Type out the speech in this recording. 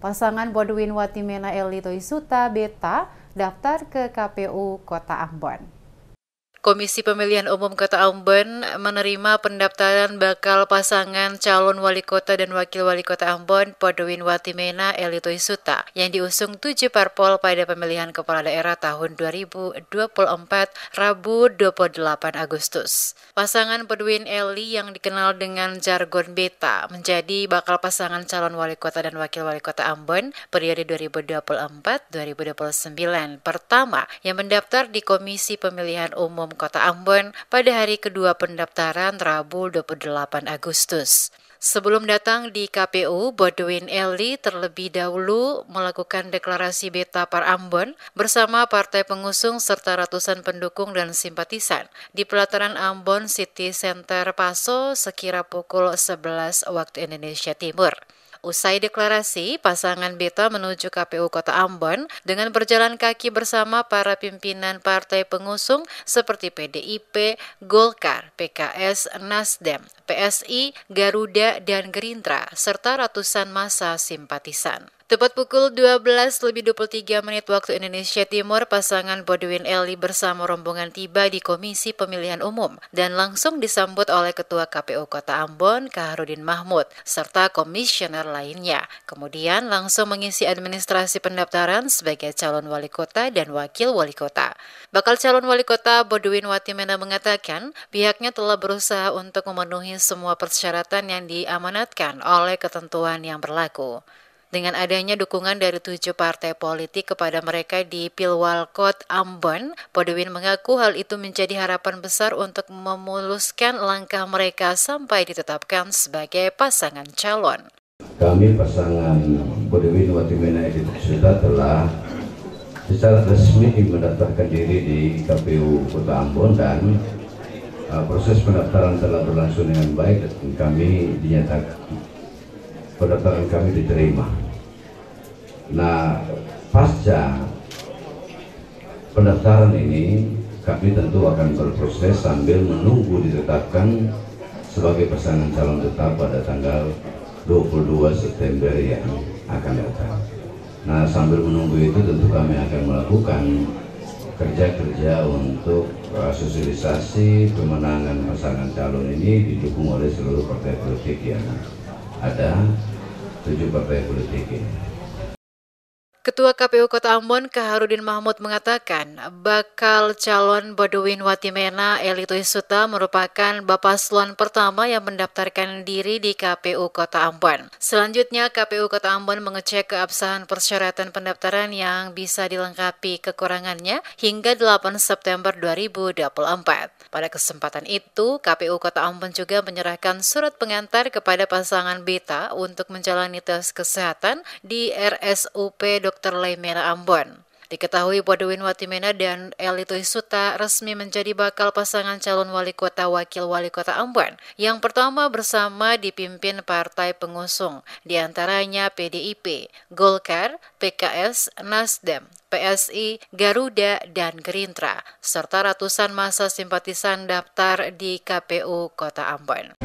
Pasangan Bodwin Watimena Elito Isuta Beta daftar ke KPU Kota Ambon. Komisi Pemilihan Umum Kota Ambon menerima pendaftaran bakal pasangan calon wali kota dan wakil wali kota Ambon Bodwin Watimena Elito Isuta yang diusung 7 parpol pada pemilihan kepala daerah tahun 2024 Rabu 28 Agustus. Pasangan Bodwin Eli yang dikenal dengan jargon Beta menjadi bakal pasangan calon wali kota dan wakil wali kota Ambon periode 2024-2029 pertama yang mendaftar di Komisi Pemilihan Umum Kota Ambon pada hari kedua pendaftaran Rabu 28 Agustus. Sebelum datang di KPU, Bodwin Eli terlebih dahulu melakukan deklarasi Beta Par Ambon bersama partai pengusung serta ratusan pendukung dan simpatisan di pelataran Ambon City Center Paso sekira pukul 11 waktu Indonesia Timur. Usai deklarasi, pasangan Beta menuju KPU Kota Ambon dengan berjalan kaki bersama para pimpinan partai pengusung seperti PDIP, Golkar, PKS, Nasdem, PSI, Garuda, dan Gerindra, serta ratusan massa simpatisan. Tepat pukul 12:23 waktu Indonesia Timur, pasangan Bodwin Eli bersama rombongan tiba di Komisi Pemilihan Umum dan langsung disambut oleh Ketua KPU Kota Ambon, Kaharudin Mahmud, serta komisioner lainnya. Kemudian langsung mengisi administrasi pendaftaran sebagai calon wali kota dan wakil wali kota. Bakal calon wali kota Bodwin Watimena mengatakan pihaknya telah berusaha untuk memenuhi semua persyaratan yang diamanatkan oleh ketentuan yang berlaku. Dengan adanya dukungan dari 7 partai politik kepada mereka di Pilwalkot Ambon, Bodwin mengaku hal itu menjadi harapan besar untuk memuluskan langkah mereka sampai ditetapkan sebagai pasangan calon. Kami pasangan Bodwin Watimena Elito Isuta telah secara resmi mendaftarkan diri di KPU Kota Ambon dan proses pendaftaran telah berlangsung dengan baik dan kami dinyatakan pendaftaran kami diterima. Nah, pasca pendaftaran ini kami tentu akan berproses sambil menunggu ditetapkan sebagai pasangan calon tetap pada tanggal 22 September yang akan datang. Nah, sambil menunggu itu tentu kami akan melakukan kerja-kerja untuk sosialisasi pemenangan pasangan calon ini didukung oleh seluruh partai politik yang ada, 7 partai politik ini. Ketua KPU Kota Ambon, Kaharudin Mahmud mengatakan bakal calon Bodwin Watimena Elito Isuta merupakan paslon pertama yang mendaftarkan diri di KPU Kota Ambon. Selanjutnya, KPU Kota Ambon mengecek keabsahan persyaratan pendaftaran yang bisa dilengkapi kekurangannya hingga 8 September 2024. Pada kesempatan itu, KPU Kota Ambon juga menyerahkan surat pengantar kepada pasangan Beta untuk menjalani tes kesehatan di RSUP Dr. Laimera Ambon. Diketahui Bodwin Watimena dan Elito Isuta resmi menjadi bakal pasangan calon wali kota wakil wali kota Ambon. Yang pertama bersama dipimpin partai pengusung, diantaranya PDIP, Golkar, PKS, Nasdem, PSI, Garuda, dan Gerindra, serta ratusan massa simpatisan daftar di KPU Kota Ambon.